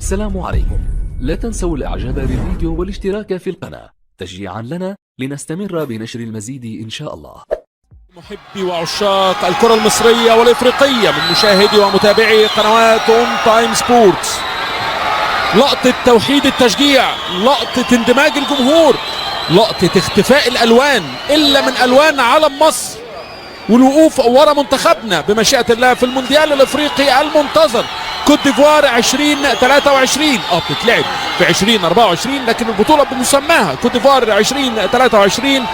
السلام عليكم. لا تنسوا الاعجاب بالفيديو والاشتراك في القناة تشجيعا لنا لنستمر بنشر المزيد ان شاء الله. محبي وعشاق الكرة المصرية والإفريقية من مشاهدي ومتابعي قنوات اون تايم سبورتس، لقطة توحيد التشجيع، لقطة اندماج الجمهور، لقطة اختفاء الألوان إلا من ألوان علم مصر والوقوف ورا منتخبنا بمشيئة الله في المونديال الإفريقي المنتظر كوت ديفوار 2023. بتتلعب في 2024 لكن البطولة بمسماها كوت ديفوار 2023.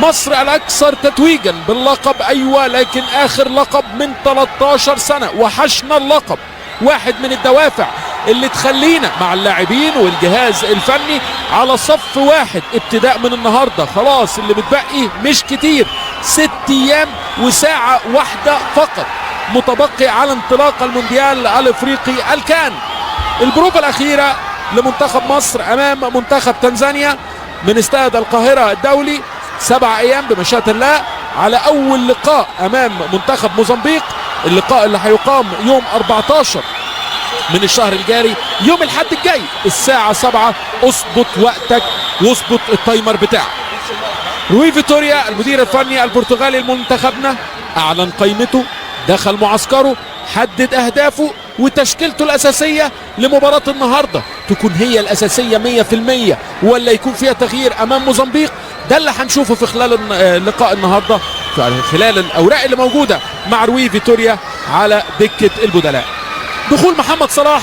مصر الأكثر تتويجا باللقب، أيوة، لكن آخر لقب من 13 سنة، وحشنا اللقب. واحد من الدوافع اللي تخلينا مع اللاعبين والجهاز الفني على صف واحد ابتداء من النهارده. خلاص اللي متبقي مش كتير، 6 أيام وساعة واحدة فقط متبقي على انطلاق المونديال الافريقي الكان. البروفة الأخيرة لمنتخب مصر أمام منتخب تنزانيا من استاد القاهرة الدولي، 7 أيام بمشيئة الله على أول لقاء أمام منتخب موزمبيق. اللقاء اللي هيقام يوم 14 من الشهر الجاري، يوم الأحد الجاي الساعة 7. اظبط وقتك واظبط التايمر بتاعك. روي فيتوريا المدير الفني البرتغالي لمنتخبنا أعلن قائمته، دخل معسكره، حدد أهدافه وتشكيلته الأساسية لمباراة النهاردة. تكون هي الأساسية 100% ولا يكون فيها تغيير أمام موزمبيق؟ ده اللي هنشوفه في خلال لقاء النهاردة، خلال الأوراق اللي موجودة مع روي فيتوريا على دكة البدلاء. دخول محمد صلاح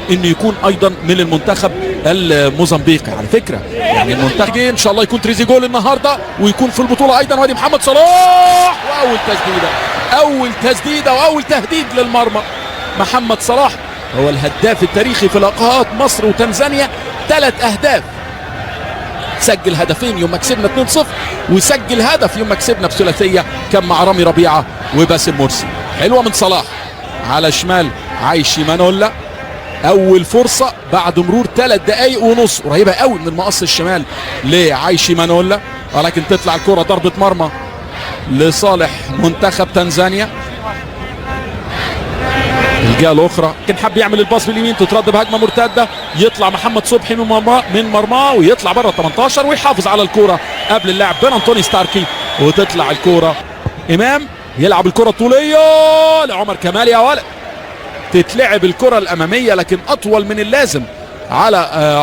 انه يكون ايضا من المنتخب الموزمبيقي على فكره، يعني المنتخب ان شاء الله يكون تريزيجول النهارده ويكون في البطوله ايضا. وادي محمد صلاح واول تسديده واول تهديد للمرمى. محمد صلاح هو الهداف التاريخي في لقاءات مصر وتنزانيا، 3 أهداف. سجل هدفين يوم ما كسبنا 2-0، وسجل هدف يوم ما كسبنا بثلاثيه كان مع رامي ربيعه وباسم مرسي. حلوه من صلاح على شمال عايشي مانولا، اول فرصه بعد مرور 3 دقائق ونص، قريبه قوي من المقص الشمال لعايشي مانولا، ولكن تطلع الكره ضربه مرمى لصالح منتخب تنزانيا. الجهه الاخرى كان حب يعمل الباص باليمين، تترد بهجمه مرتده، يطلع محمد صبحي من مرماه ويطلع بره 18 ويحافظ على الكره قبل اللاعب بين انطوني ستاركي، وتطلع الكره. امام يلعب الكره الطوليه لعمر كمال، يا ولد تتلعب الكره الاماميه لكن اطول من اللازم على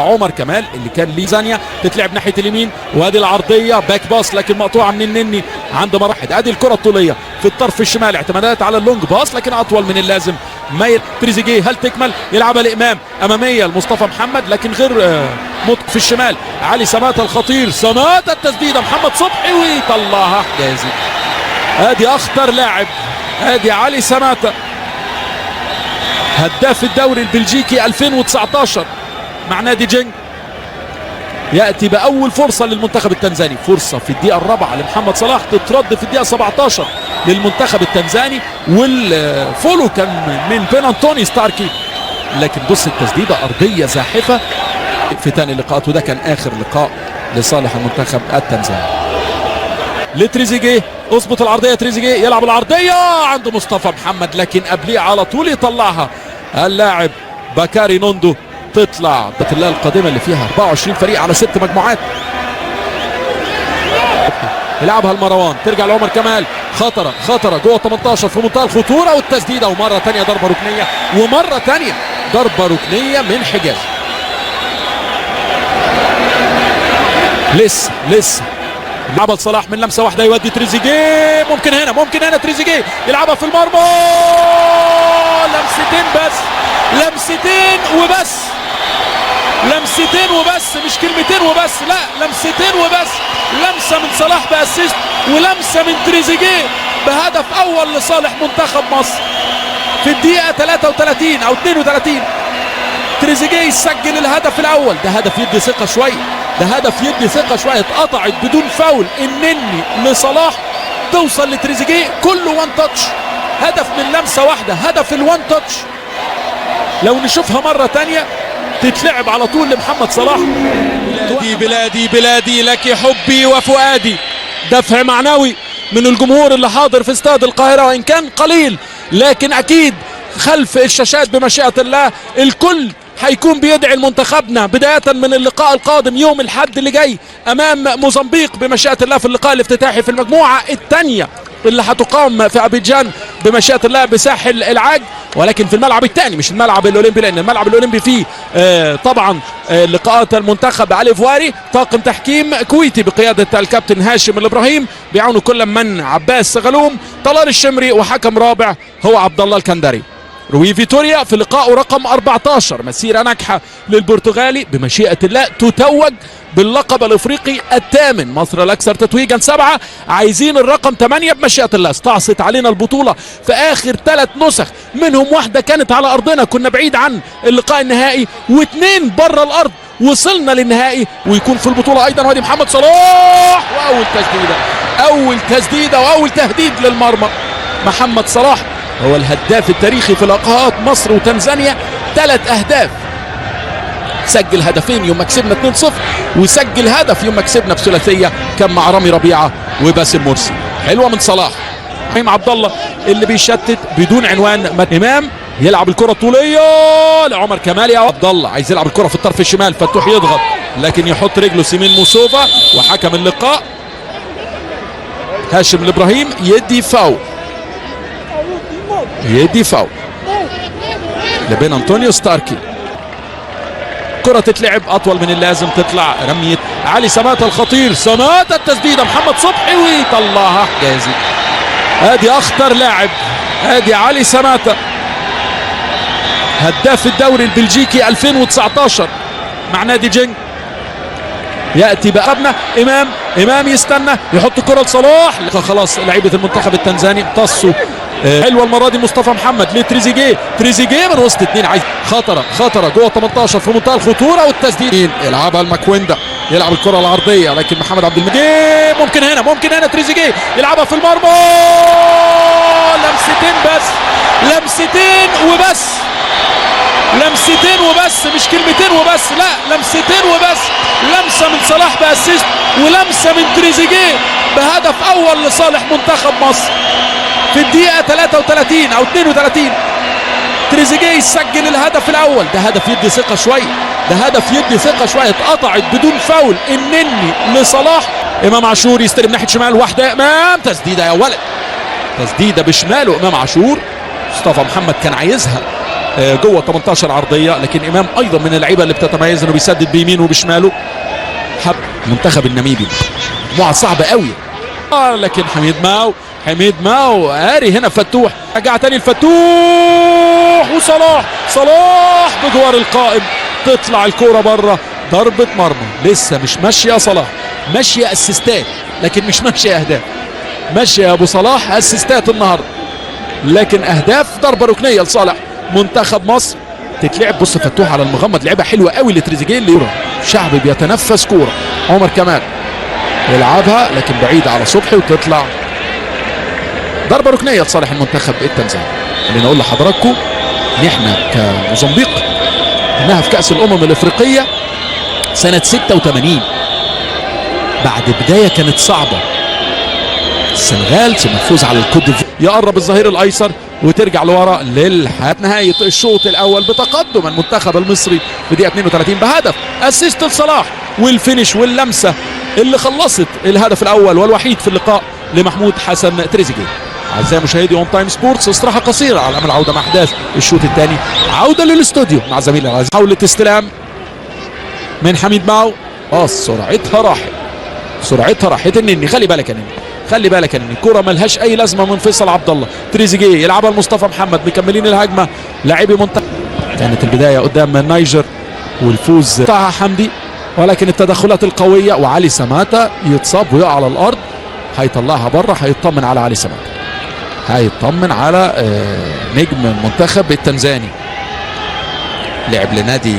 عمر كمال اللي كان ليه زانيا. تتلعب ناحيه اليمين، وادي العرضيه باك باص لكن مقطوعه من النني عند مراحد. ادي الكره الطوليه في الطرف الشمال، اعتمادات على اللونج باص لكن اطول من اللازم. مايل تريزيجيه، هل تكمل؟ يلعبها لامام، اماميه لمصطفى محمد لكن غير مطق في الشمال. علي سماته الخطير، سماته التسديده، محمد صبحي ويطلعها حجازي. ادي اخطر لاعب، ادي علي سماته هداف الدوري البلجيكي 2019 مع نادي جنج، يأتي بأول فرصة للمنتخب التنزاني. فرصة في الدقيقة 4 لمحمد صلاح، تترد في الدقيقة 17 للمنتخب التنزاني، والفولو كان من بين انطوني ستاركي، لكن بص التسديدة أرضية زاحفة في ثاني لقاءات، وده كان آخر لقاء لصالح المنتخب التنزاني. لتريزيجيه، اظبط العرضية، تريزيجيه يلعب العرضية عند مصطفى محمد لكن قبليه على طول يطلعها اللاعب باكاري نوندو. تطلع الله القادمة اللي فيها 24 فريق على 6 مجموعات. يلعبها المروان، ترجع لعمر كمال، خطرة جوه 18 في منتهى الخطورة، والتسديدة ومرة ثانية ضربة ركنية، ومرة ثانية ضربة ركنية من حجاز. لسه لعبها لصلاح من لمسة واحدة، يودي تريزيجيه، ممكن هنا تريزيجيه يلعبها في المرمى، لمستين وبس، مش كلمتين وبس، لا لمستين وبس. لمسة من صلاح بأسيست، ولمسة من تريزيجيه بهدف أول لصالح منتخب مصر في الدقيقة 33 أو 32. تريزيجيه يسجل الهدف الأول، ده هدف يدي ثقة شوية، اتقطعت بدون فاول النني لصلاح، توصل لتريزيجيه كله 1 تاتش، هدف من لمسة واحدة، هدف ال1 تاتش. لو نشوفها مرة تانية تتلعب على طول لمحمد صلاح. بلادي لك حبي وفؤادي، دفع معنوي من الجمهور اللي حاضر في استاد القاهرة، وإن كان قليل لكن أكيد خلف الشاشات بمشيئة الله الكل هيكون بيدعي لمنتخبنا بداية من اللقاء القادم يوم الأحد اللي جاي أمام موزمبيق بمشيئة الله في اللقاء الافتتاحي في المجموعة الثانية اللي هتقام في أبيجان بمشيئة الله بساحل العاج، ولكن في الملعب الثاني مش الملعب الأولمبي، لأن الملعب الأولمبي فيه طبعا لقاءات المنتخب الإيفواري، طاقم تحكيم كويتي بقيادة الكابتن هاشم الإبراهيم بيعاونوا كل من عباس غلوم، طلال الشمري، وحكم رابع هو عبد الله الكندري. روي فيتوريا في لقائه رقم 14 مسيرة ناجحة للبرتغالي بمشيئة الله تتوج باللقب الافريقي الثامن، مصر الاكثر تتويجا 7، عايزين الرقم 8 بمشيئة الله. استعصت علينا البطولة في اخر 3 نسخ، منهم واحدة كانت على ارضنا كنا بعيد عن اللقاء النهائي، واثنين بره الارض وصلنا للنهائي، ويكون في البطولة ايضا وادي محمد صلاح، واول تسديدة واول تهديد للمرمى. محمد صلاح هو الهداف التاريخي في لقاءات مصر وتنزانيا، 3 اهداف، سجل هدفين يوم ما كسبنا 2-0، وسجل هدف يوم ما كسبنا بثلاثيه كان مع رامي ربيعه وباسم مرسي. حلوه من صلاح. ابراهيم عبد الله اللي بيشتت بدون عنوان، امام يلعب الكره الطوليه لعمر كمال، يا عبد الله عايز يلعب الكره في الطرف الشمال، فتوح يضغط لكن يحط رجله سيمين موسوفا، وحكم اللقاء هاشم الابراهيم يدي فاول لبين انطونيو ستاركي. كرة تتلعب اطول من اللازم، تطلع رمية علي سماتة الخطير، سماتة التسديدة محمد صبحي ويطلعها حجازي. ادي اخطر لاعب، ادي علي سماتة هداف الدوري البلجيكي 2019 مع نادي جنج. ياتي بقبنا امام يستنى يحط كرة لصلاح، خلاص لعيبة المنتخب التنزاني امتصوا. حلوه المره دي مصطفى محمد لتريزيجيه من وسط 2، عايز خطره جوه 18 في منتهى الخطوره، والتسديد يلعبها المكويندا، يلعب الكره العرضيه لكن محمد عبد المجيد ممكن هنا تريزيجيه يلعبها في المرمى، لمستين وبس، مش كلمتين وبس، لا لمستين وبس، لمسه من صلاح باسيست ولمسه من تريزيجيه بهدف اول لصالح منتخب مصر في الدقيقة 33 أو 32. تريزيجيه يسجل الهدف الأول، ده هدف يدي ثقة شوية، اتقطعت بدون فاول النني لصلاح. إمام عاشور يستلم ناحية شمال، واحدة إمام، تسديدة يا ولد، تسديدة بشماله إمام عاشور. مصطفى محمد كان عايزها جوه 18 عرضية، لكن إمام أيضا من اللعيبة اللي بتتميز إنه بيسدد بيمينه وبشماله. حب المنتخب النميبي مجموعة صعبة قوي، لكن حميد ماو قاري هنا فتوح، رجع تاني الفتوح، وصلاح بجوار القائم، تطلع الكوره بره، ضربة مرمى. لسه مش ماشيه صلاح، ماشيه اسيستات لكن مش ماشيه اهداف، ماشيه ابو صلاح اسيستات النهارده، لكن اهداف ضربه ركنيه لصالح منتخب مصر. تتلعب، بص فتوح على المغمض، لعبه حلوه قوي لتريزيجيه اللي شعب بيتنفس كوره. عمر كمال يلعبها لكن بعيده على صبحي، وتطلع ضربه ركنيه لصالح المنتخب التنزاني. خلينا اقول لحضراتكم ان احنا كموزمبيق انها في كاس الامم الافريقيه سنه 86 بعد بدايه كانت صعبه، السنغال ثم الفوز على الكوت ديفوار، يقرب الظهير الايسر وترجع لورا نهايه الشوط الاول بتقدم المنتخب المصري في دقيقه 32 بهدف، اسيست لصلاح، والفينش واللمسه اللي خلصت الهدف الاول والوحيد في اللقاء لمحمود حسن تريزيجيه. اعزائي مشاهدي اون تايم سبورتس، استراحه قصيره على امل عوده مع احداث الشوط الثاني. عوده للاستوديو مع زميلي العزيز. محاوله استلام من حميد ماو، سرعتها راحت النني، خلي بالك يا نني، الكره ملهاش اي لازمه من فيصل عبد الله. تريزيجيه يلعبها لمصطفى محمد، مكملين الهجمه لاعبي منتخب. كانت البدايه قدام النيجر والفوز بتاعها حمدي، ولكن التدخلات القويه، وعلي سماتة يتصاب ويقع على الارض، هيطلعها بره، هيطمن على علي سماتة، هيطمن على نجم المنتخب التنزاني. لعب لنادي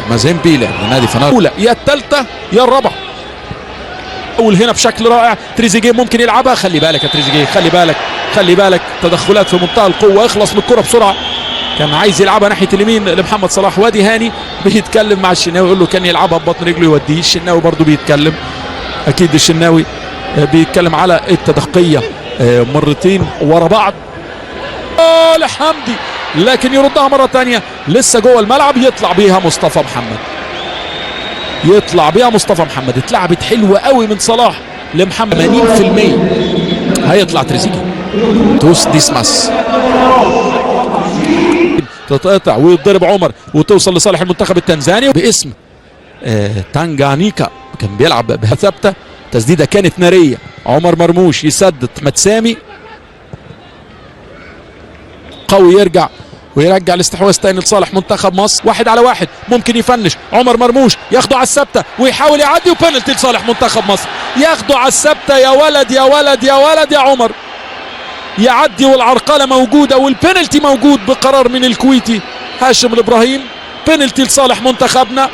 مازيمبي، لعب لنادي فنار، الاولى يا الثالثه يا الرابعه. اول هنا بشكل رائع، تريزيجيه ممكن يلعبها، خلي بالك يا تريزيجيه، خلي بالك تدخلات في منتهى القوه، اخلص من الكره بسرعه. كان عايز يلعبها ناحيه اليمين لمحمد صلاح، وادي هاني بيتكلم مع الشناوي يقول له كان يلعبها ببطن رجله يوديه، الشناوي برضه بيتكلم، اكيد الشناوي بيتكلم على التدقية مرتين ورا بعض. لكن يردها مرة تانية، لسه جوه الملعب، يطلع بيها مصطفى محمد، يطلع بيها مصطفى محمد. اتلعبت حلوة قوي من صلاح لمحمد 80%. هيطلع تريزيجيه، توس ديسماس، تتقطع ويضرب عمر وتوصل لصالح المنتخب التنزاني باسم تانجانيكا، كان بيلعب بها ثابته، تسديده كانت ناريه. عمر مرموش يسدد، احمد سامي قوي، يرجع ويرجع الاستحواذ تاني لصالح منتخب مصر. 1 على 1 ممكن يفنش. عمر مرموش ياخده على الثابته ويحاول يعدي، وبنالتي لصالح منتخب مصر. ياخده على الثابته، يا ولد يا ولد يا ولد يا عمر، يعدي والعرقله موجوده والبنالتي موجود بقرار من الكويتي هاشم الابراهيم. بنالتي لصالح منتخبنا.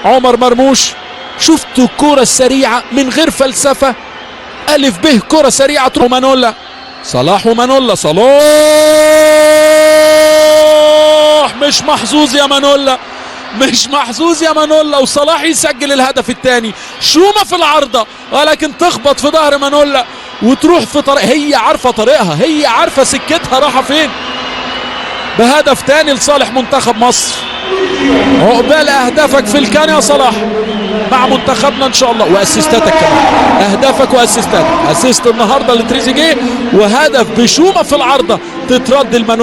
عمر مرموش، شفتوا الكرة السريعة من غير فلسفة، ألف به كرة سريعة تروح مانولا. صلاح ومانولا، صلاح مش محظوظ يا مانولا، مش محظوظ يا مانولا، وصلاح يسجل الهدف الثاني. شومة في العارضة ولكن تخبط في ظهر مانولا وتروح في طريق، هي عارفة طريقها، هي عارفة سكتها راحة فين. بهدف ثاني لصالح منتخب مصر. عقبال اهدافك في الكان يا صلاح مع منتخبنا ان شاء الله، واسيستاتك كمان، اهدافك واسيستاتك. اسيست النهارده لتريزيجيه، وهدف بشومه في العارضه تترد المنو